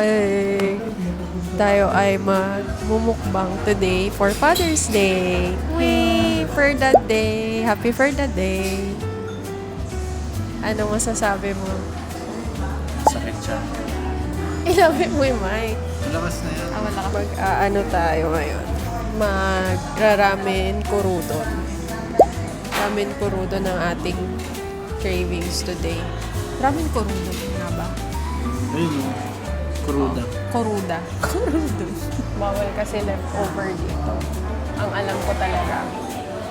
Okay. Tayo ay magmumukbang today for Father's Day. Wee! For that day. Happy for that day. Ano masasabi mo? Sakit siya. Ilapit mo yung mic. Malakas na yan. Malakas. Ano tayo ngayon? Magra-ramen kurudon. Ramen kurudon ng ating cravings today. Ramen kurudon nga ba? Ayun o. Kuruda. Kuruda. Kurudon. Bawal kasi leftover dito. Ang alam ko talaga.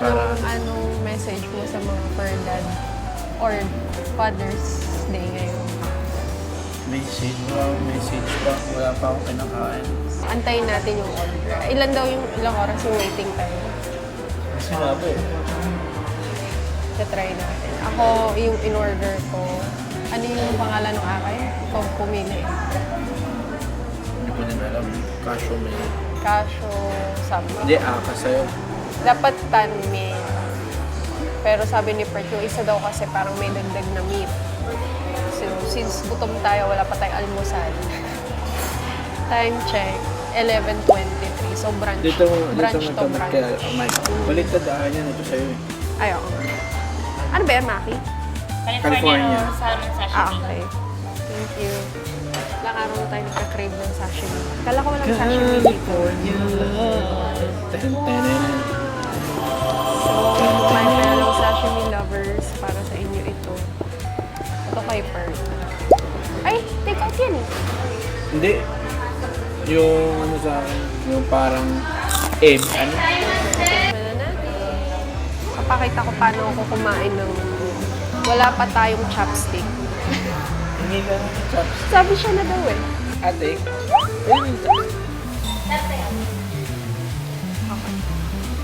Para? Yung anong message mo sa mga for dad or Father's Day ngayon? Message pa. Wala pa akong kinakain. Antayin natin yung order. Ilang oras yung waiting time? Kasi labo eh. Try natin. Ako, yung in-order ko, ano yung pangalan ng akin? Ikaw pumili. Hindi ko din alam. Casio may... Casio, samba. Hindi, aka sa'yo. Dapat tanmin. Pero sabi ni Pert, yung isa daw kasi parang may dagdag na meat. So, since gutom tayo, wala pa tayong almusal. Time check, 11:23. So, brunch. Dito brunch to matamad brunch. kaya, Mike. Balik na daan yan. Ito sa'yo eh. Ay, oo. Ano ba yan, Maki? California. Salmon sashimi. Okay. Thank you. Ilang araw na tayo nagka-crave ng sashimi. Kala ko walang sashimi dito. So, my fellow sashimi lovers, para sa inyo ito. Ito kay Pearl. Ay, take out yan eh. Hindi. Yung ano sa akin, yung parang egg, ano? Tikman na natin. Papakita ko paano ako kumain ng wala pa tayong chopstick. Hindi ka ng chops. Sabi siya na daw eh. Ate.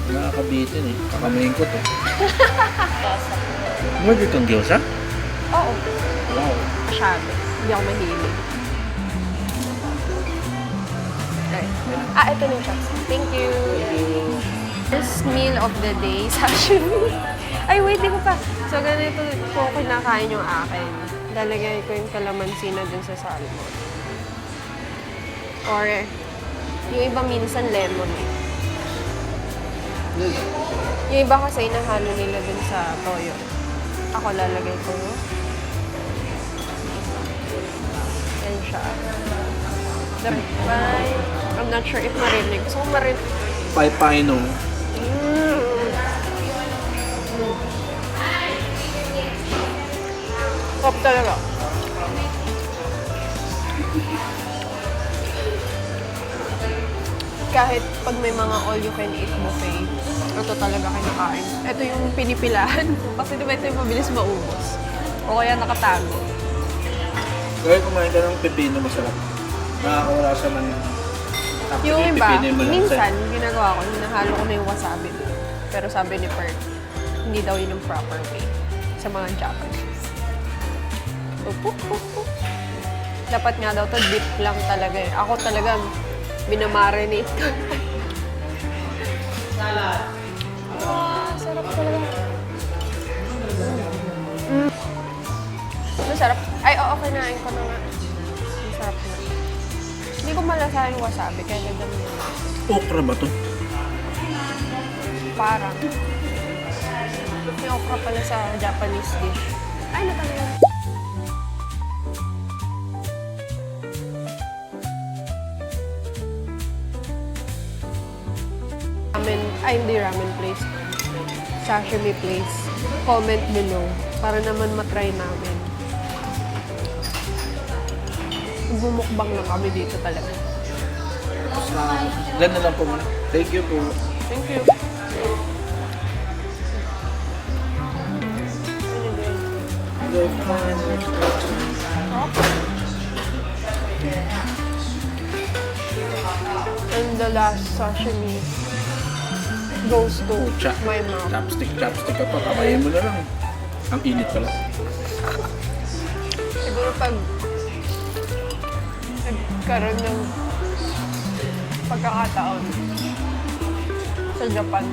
Nakakabitin eh. Kakamayin ko to. Order kang gyoza? Oo. Wow. Masyado. Hindi ako mahilig. Ito na yung chopstick. Thank you. First meal of the day, sashimi. Ay, wait, di ko pa. So, ganito po kinakain yung akin. Lalagay ko yung kalamansi na dun sa salmon. Or, yung iba minsan lemon eh. Yung iba kasi inahalo nila dun sa toyo. Ako lalagay ko. Yan siya. The fry. I'm not sure if marinig. So, marinig. Paipino. Pop talaga. Kahit pag may mga all-you-can-eat buffet, ito talaga kinakain. Ito yung pinipilahan ko. Kasi diba ito yung mabilis maubos. O kaya nakatago. Kaya kumain ka ng pepino masarap. Nakakawala sa man. Yung iba, pipino mo lang minsan, ginagawa ko, hinahalo ko na yung wasabi. Pero sabi ni Pert, hindi daw yun yung proper way sa mga Japanese. Dapat nga daw to dip lang talaga eh. Ako talaga, binamarinate ko. Salad. Wow, sarap talaga. Masarap. Ay, oo, kinain ko na nga. Masarap na. Hindi ko malasa yung wasabi, kaya ganda mo yun. Okra ba to? Parang. May okra pala sa Japanese dish. Ay, natanggal. Hindi ramen place. Sashimi place. Comment below para naman matry namin. Bumukbang lang kami dito talaga. Ilan na lang po muna. Thank you po. Thank you. And the last sashimi goes to Pucha. my mouth. Chopstick ka pa. Kamayin mo na lang. Ang init pala. Siguro pag nagkaroon ng pagkakataon sa Japan,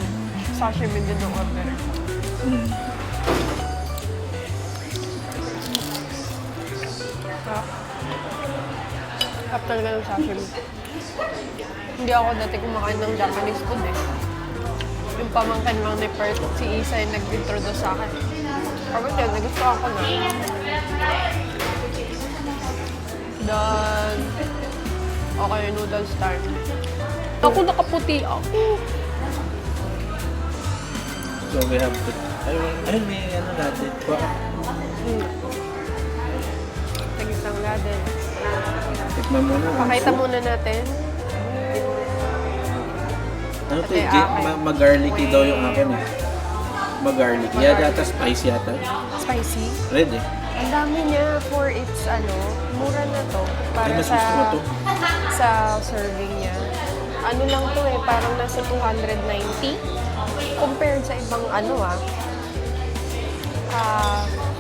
sashimi din ang order. Sarap talaga ng sashimi. Hindi ako dati kumakain ng Japanese food eh. Yung pamangkin lang ni Perth, si Isa yung nag-introduce sa akin. Kapag yun, nagustuhan ko na. Then, okay, noodles time. Ako nakaputi ako. So we have to... Ayun, may ano natin. Baka Tagisang natin. tikman muna. Pakita muna natin. Ano to? Ate, akin. Mag-garlicky daw yung akin eh. Mag-garlicky. Yata spicy yata. Spicy. Red eh. Ang dami niya for its mura na to. Para Ay, mas gusto mo to. sa serving niya. Ano lang to eh, parang nasa 290 compared sa ibang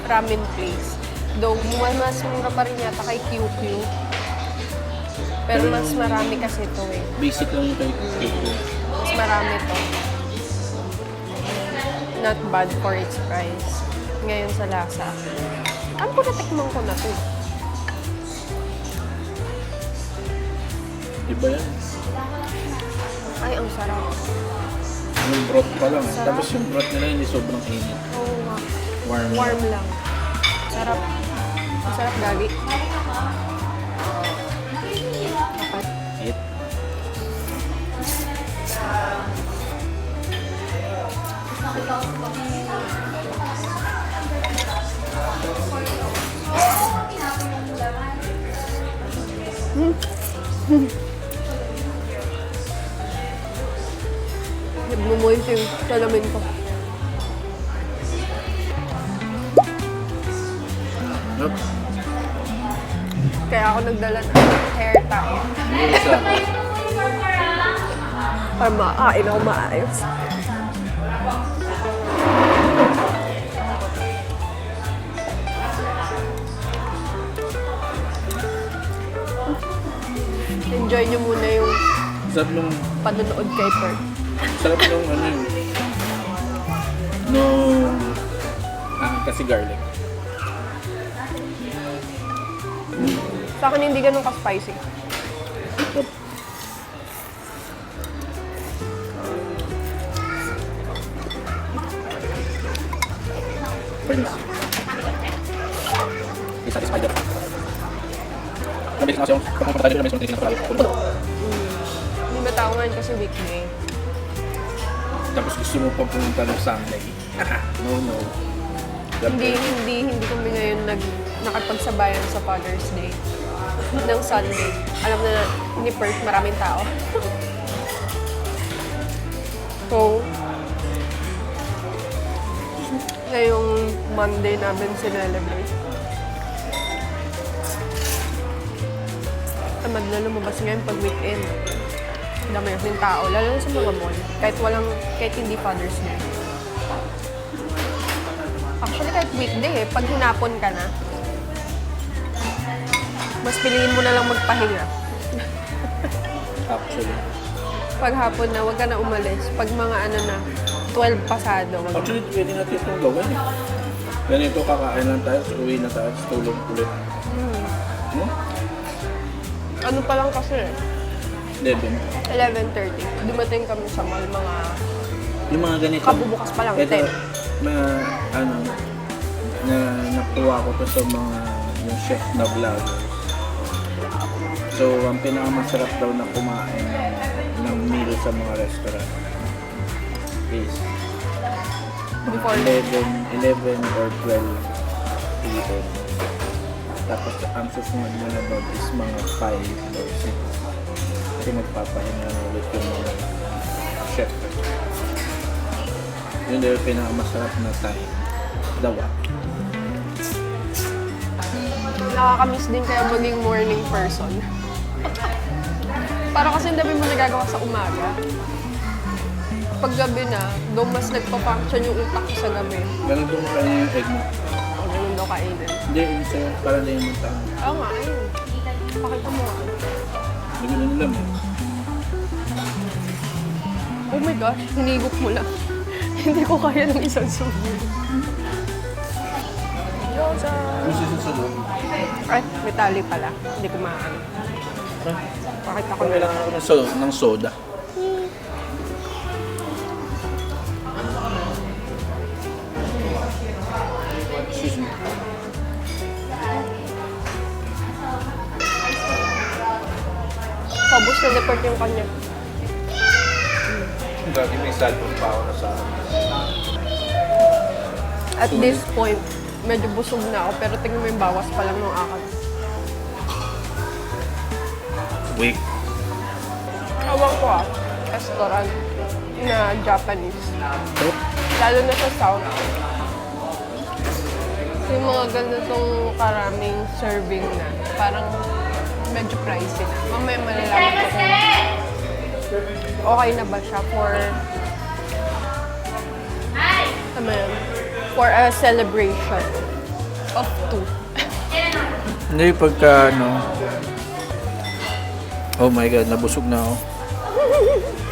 ramen place. Though, mas mura pa rin yata kay QQ. Pero mas marami kasi to eh. Basic lang yung kay Kiko. Mas marami to. Not bad for its price. Ngayon sa lasa. Ano ko natikman ko na to? Iba yan. Ay, ang sarap. Yung broth pa lang. Sarap. Tapos yung broth nila hindi sobrang init. Oo nga. Warm. Warm lang. Sarap. Ang sarap gagi. Dapat. Eat. Nagmumoist yung salamin ko. Nope. Kaya ako nagdala ng hair tie. Isa. Para makain ako maayos. Enjoy nyo muna yung Sarap nung... panonood kay Per. Sarap nung ano yun. Nung... kasi garlic. Sa akin hindi ganun ka-spicy. Sarap. Friends. Isa is spider. Nabilis na kasi yung pagpunta tayo na may sunod na palagi. Puno. Hindi matawan kasi weekday. Tapos gusto mo pa pumunta ng Sunday. No. Hindi kami ngayon nakapagsabayan sa Father's Day ng Sunday. Alam na ni Perth, maraming tao. So, ngayong Monday namin sinelebrate. Tamad na lumabas ngayon pag weekend. Dami yung tao, lalo na sa mga mall. Kahit hindi Father's Day. Actually, kahit weekday pag hinapon ka na, mas piliin mo na lang magpahinga. Actually. Pag hapon na, huwag ka na umalis. Pag mga 12 pasado. Actually, pwede natin itong gawin eh. Ganito, kakain lang tayo, so uwi na tayo, so tulog ulit. Hmm? Ano pa lang kasi, 11. 11:30. Dumating kami sa mall, mga Yung mga ganito. kabubukas pa lang, Ito, 10. nakuha ko to sa mga yung chef na vlogger. So, ang pinakamasarap daw na kumain ng meal sa mga restaurant is Before 11 or 12 p.m. Tapos ang susunod mo na doon is mga 5 or 6. Kasi magpapahinga na ulit yung mga chef. Yun daw yung pinakamasarap na time. Dawa. nakakamiss din kaya maging morning person. Para kasi ang dami mo nagagawa sa umaga. Pag gabi na, doon mas nagpa-function yung utak ko sa gabi. Ganun doon kainin yung egg mo. O ganun daw kainin. Hindi, yung sa'yo, para na yung tao. Oo nga, ayun. Pakita mo nga. Hindi ko nila mo. Oh my gosh, hinigop mo lang. Hindi ko kaya ng isang subo. Yosa! Yung season sa loob. Ay, may tali pala. Hindi ko maano. Pakita ko na lang. Kailangan ako ng soda. Excuse me. Pabos na deport yung kanya. Gagi, may cellphone pa ako na sa akin. At this point, medyo busog na ako. Pero tingnan mo yung bawas pa lang ng akin. Wait. Awang ko restaurant na Japanese. Lalo na sa South. Yung mga ganitong karaming serving na, parang medyo pricey na. Mamaya malalaman ko kung okay na ba siya for ano yun? For a celebration of 2. Hindi, pagka oh my God, nabusog na ako.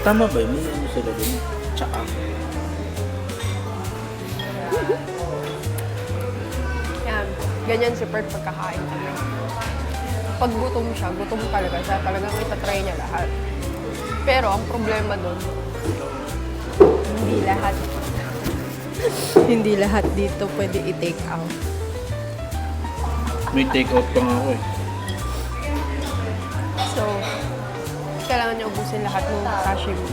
Tama ba? May ano sila dun? Tsaka. Yan. Ganyan si Pert pagkakain kami. Pag gutom siya, gutom talaga siya. Talagang itatry niya lahat. Pero ang problema doon, hindi lahat. Hindi lahat dito pwede i-take out. May take out pa nga ako eh. So, kailangan niya ubusin lahat ng sashimi.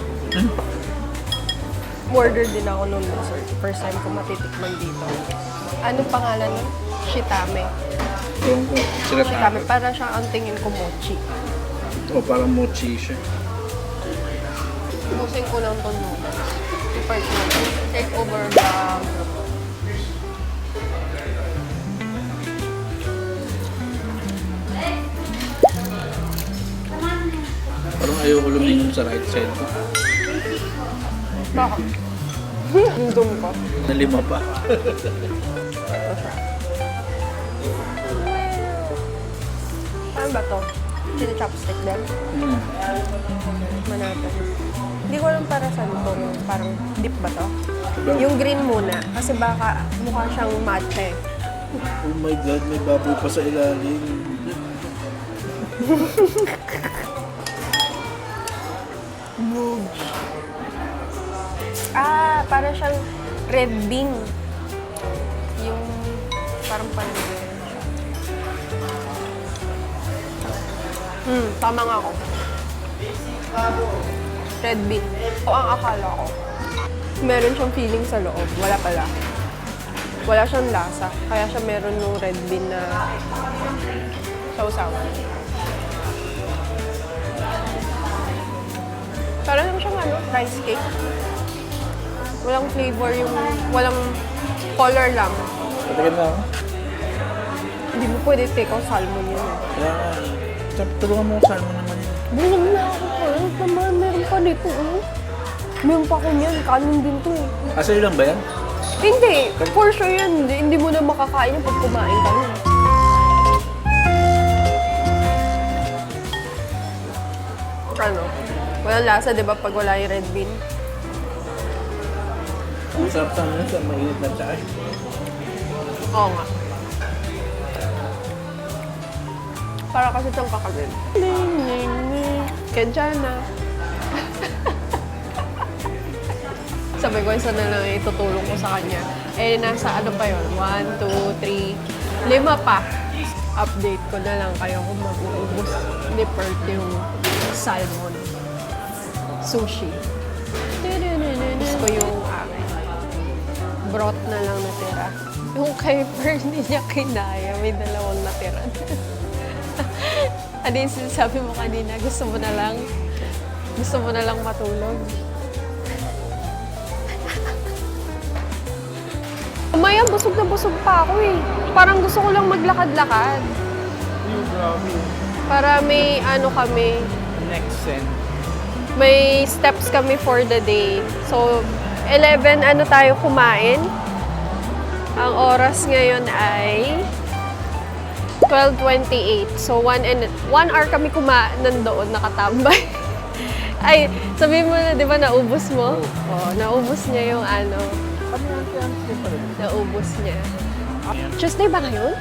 Order din ako nung dessert. First time ko matitikman dito. Anong pangalan nun? Shitame. Yung sila Shitame. Para siyang ang tingin ko mochi. o parang mochi siya. Ubusin ko lang itong noodles. Part mo. Take over the Parang ayoko lumingon sa right side ko. Bakit? Yung dum ko. Nalima pa. Ito siya. Ano ba to? Chili chopstick din? Manatan. Hindi ko alam para saan to. Parang dip ba to? Yung green muna. Kasi baka mukha siyang matcha eh. Oh my God, may baboy pa sa ilalim. Ah, para siyang red bean. Yung parang panigay siya. Tama nga ako. Red bean. O ang akala ko. Meron siyang feeling sa loob. Wala pala. Wala siyang lasa. Kaya siya meron ng red bean na sausawan. Parang naman siyang rice cake. Walang flavor yung, walang color lang. Patagal na ako. Hindi mo pwede take out salmon yun. Kaya nga, tulungan mo sa salmon naman yun. Bulang na ako po. Ano naman, meron pa dito. Meron pa ko niyan. Kanin din to eh. Sa'yo lang ba yan? Hindi. For sure yan. Hindi mo na makakain yung pag kumain ka nun. Ano? Walang lasa, di ba, pag wala yung red bean? Ang sarap sa amin sa mainit na tsahe. Oo nga. Para kasi siyang kakabin. Kenjana. Sabi ko, isa na lang itutulong ko sa kanya. Eh, nasa ano pa yun? 1, 2, 3, 5 pa. Update ko na lang kayo kung mag-uubos ni Pert yung salmon. Sushi. Gusto ko yung broth na lang natira. Yung kay Pert, hindi niya kinaya. May dalawang natira. Ano yung sinasabi mo kanina? Gusto mo na lang matulog. Umaya, busog na busog pa ako eh. Parang gusto ko lang maglakad-lakad. Para may kami, Next scent. may steps kami for the day. So, 11 tayo kumain. Ang oras ngayon ay 12:28. So, 1 hour kami nandoon, nakatambay. Ay, sabihin mo na, di ba, naubos mo? Oo, naubos niya yung naubos niya. Tuesday ba ngayon?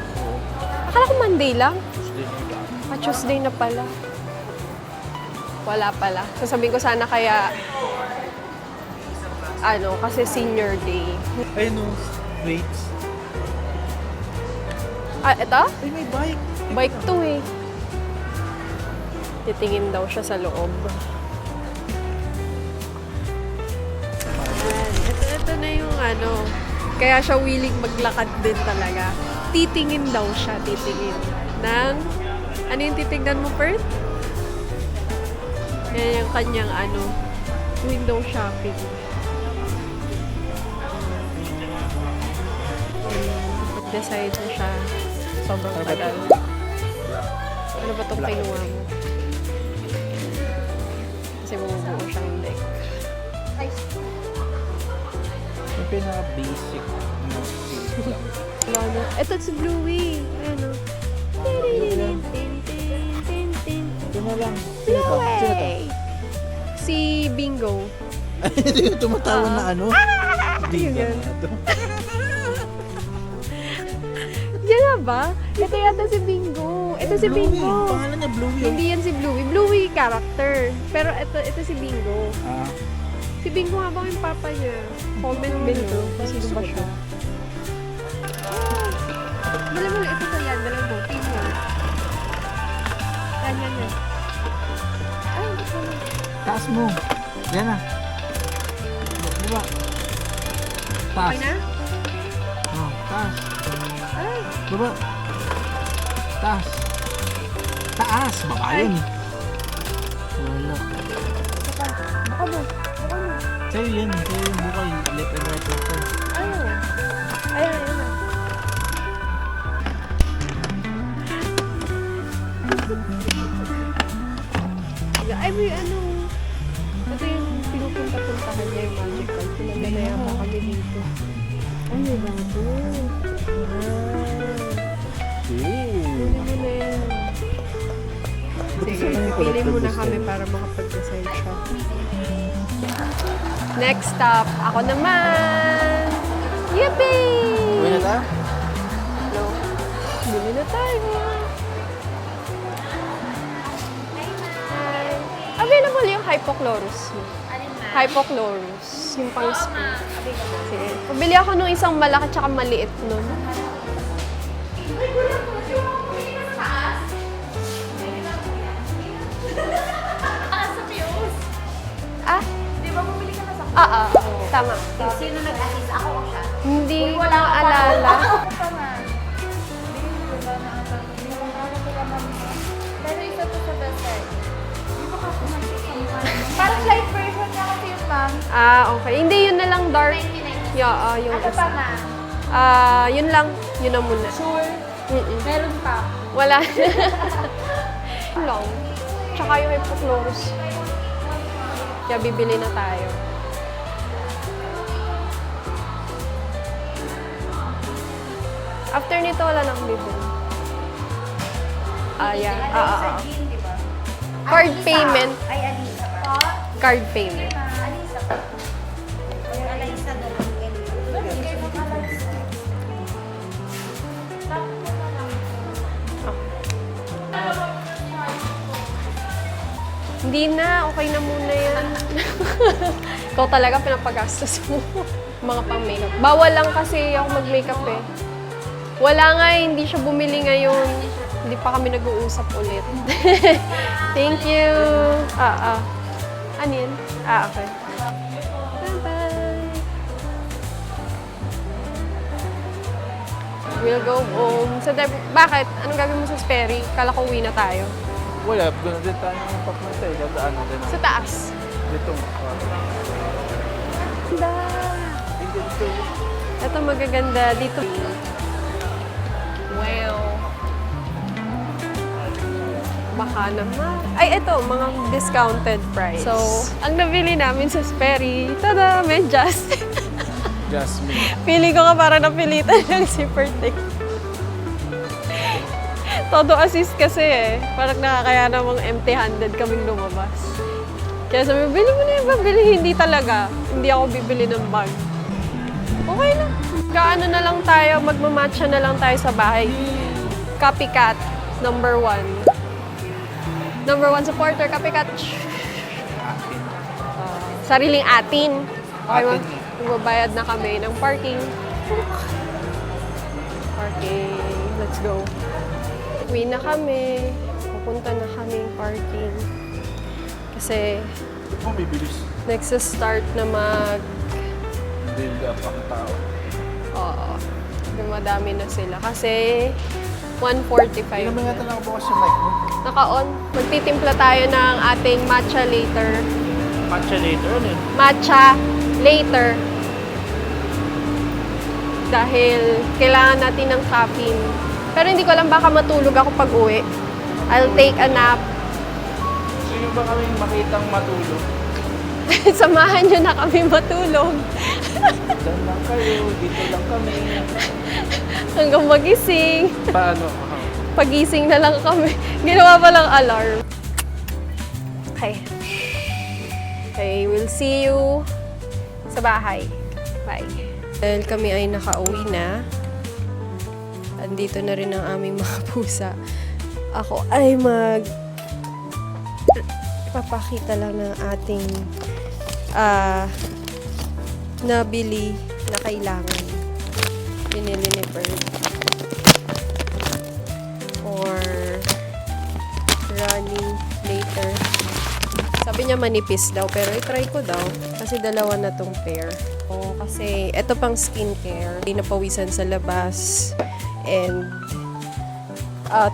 Akala ko Monday lang. Tuesday na pala. Wala pala. Sasabihin ko sana kaya, kasi senior day. Ay no, wait. Ito? Ay, may bike. Bike to eh. Titingin daw siya sa loob. Ayan. Ito na yung kaya siya willing maglakad din talaga. Titingin daw siya, titingin. Ano yung titingnan mo, Perth? Yan yung kanyang window shopping. Decide na siya. Sobrang tagal. Ano ba itong kinuha mo? Kasi bumubuo siyang deck. Yung pinaka-basic na skill lang. Wala na. Ito si Bluey. Ayan o. Ito na lang. Sino to? Sino to? Si Bingo. Ay, hindi yung tumatawa na Hindi Yun. na to. Yan na ba? Ito yata si Bingo. Ito si Bluey. Bingo. Pangalan niya Bluey. Hindi yan si Bluey. Bluey character. Pero ito si Bingo. Si Bingo nga ba yung papa niya? Comment below. Sino ba siya? Dala mo, ito sa yan. Dala mo. Pin mo. Yan. Ay, ito na. Taas mo. Yan na. Baba. Taas. Okay na? Taas. Ay. Baba. Taas. Taas. Baba yun eh. Wala. Baka mo. Sa'yo yan. Sa'yo yung bukay. Left and right. Ayun na. Ay, may ito yung pinupunta-puntahan niya yung magical. Pinaglalaya pa kami dito. Ay, may bago. Kunin mo na yan. Sige, pili muna kami para makapag-decide siya. Next stop, ako naman! Yippee! Uwi na tayo? No. Bili na tayo. Hi. Available yung hypochlorous. Hypochlorous. Yung pang spray. Sige. Pabili ako nung isang malaki tsaka maliit nun. Ah? Di ba bumili ka na sa Tama. Sino nag-assist? Ako o siya? Hindi ko maalala. Ako pa man. Pero isa to sa best-seller. Di ba kasi nagsisimula? Parang light version niya kasi yung ma'am. Okay. Hindi, yun na lang dark. 99. Yeah, yung Ano pa isa. ma'am? Yun lang. Yun na muna. Sure. Meron pa. Wala. Yun lang. Tsaka yung hypochlorous. Kaya bibili na tayo. After nito, wala nang bibili. Yeah. Alisa Jean, di ba? Card Alisa. payment. Ay, Alisa pa. Card payment. Alisa pa. O yung Alisa na lang. Bigay mo ka Alisa. Tapos mo na lang. Hindi na, okay na muna yan. Ikaw talaga pinapagastos mo. Mga pang-makeup. Bawal lang kasi ako mag-makeup eh. Wala nga, hindi siya bumili ngayon. Hindi pa kami nag-uusap ulit. Thank you. Ano yan? Okay. Bye-bye. We'll go home. So, bakit? Anong gagawin mo sa Sperry? Kala ko uwi na tayo. Wala. Doon din tayo ng papunta eh. Dadaan na din. Sa taas. Dito. Dito. Ito magaganda dito. Wow. Baka naman. Ay, ito, mga discounted price. So, ang nabili namin sa Sperry, tada, medyas. Jasmine. Pili ko nga para napilitan ng zipper tape. Todo assist kasi eh. Parang nakakaya namang empty-handed kaming lumabas. Kaya sabi, bili mo na yung babili. Hindi talaga. Hindi ako bibili ng bag. Okay na. Kaano na lang tayo, magmamatcha na lang tayo sa bahay. Copycat, number 1. Number 1 supporter, Kapikatch. Akin. Sariling atin. Okay, Atin. magbabayad na kami ng parking. Parking. Let's go. Uwi na kami. Pupunta na kami parking. Kasi Oh, bibilis. nagsa-start na Build up ang tao. Oo. Dumadami na sila. Kasi 1:45. Hindi naman yata nakabukas yung mic mo. Naka-on. Magtitimpla tayo ng ating matcha later. Matcha later, ano yun? Matcha later. Dahil kailangan natin ng caffeine. Pero hindi ko alam, baka matulog ako pag uwi. I'll take a nap. Gusto nyo ba kaming makitang matulog? Samahan nyo na kami matulog. Diyan lang kayo, dito lang kami. Hanggang magising. Paano? Pagising na lang kami. Ginawa pa lang alarm. Okay. Okay, we'll see you sa bahay. Bye. Dahil kami ay nakauwi na, andito na rin ang aming mga pusa. Ako ay ipapakita lang ng ating nabili na kailangan. Binili ni Bird. Or running later. Sabi niya manipis daw, pero i-try ko daw. Kasi dalawa na tong pair. O, kasi ito pang skincare. Hindi napawisan sa labas. And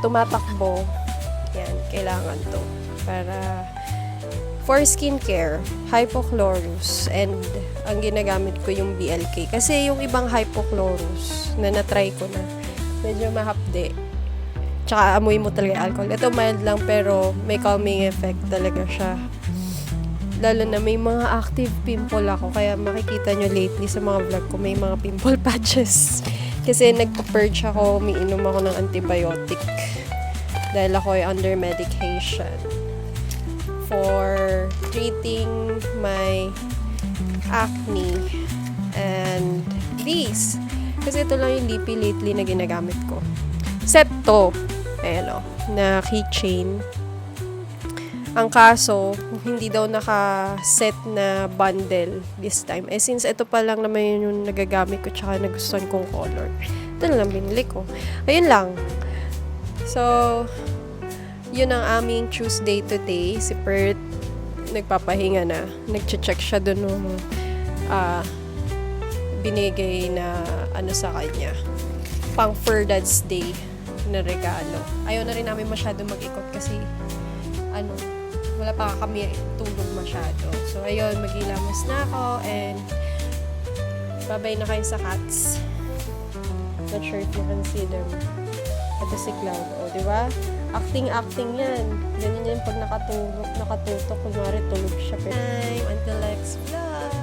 tumatakbo. Yan, kailangan to. Para for skincare, hypochlorous. And ang ginagamit ko yung BLK. Kasi yung ibang hypochlorous na natry ko na, medyo mahapde. Tsaka amoy mo talaga yung alcohol. Ito mild lang pero may calming effect talaga siya. Lalo na may mga active pimple ako. Kaya makikita nyo lately sa mga vlog ko, may mga pimple patches. Kasi nagpa-purge ako, umiinom ako ng antibiotic. Dahil ako ay under medication. For treating my acne and these. Kasi ito lang yung lippy lately na ginagamit ko. Set to. Ayan o, na keychain. Ang kaso, hindi daw naka-set na bundle this time. Eh, since ito pa lang naman yung nagagamit ko tsaka nagustuhan kong color. Ito lang binili ko. Ayun lang. So, yun ang aming Tuesday today. Si Perth, nagpapahinga na. Nag-check siya dun nung binigay na ano sa kanya. Pang for Dad's Day na regalo. Ayaw na rin namin masyado mag-ikot kasi wala pa kami tulog masyado. So, ayun, mag-ilamos na ako and babay na kayo sa cats. Not sure if you can see them. Ito si Cloud, di ba? Acting yan. Ganyan yan pag nakatutok. Kunwari, tulog siya. Time until next vlog.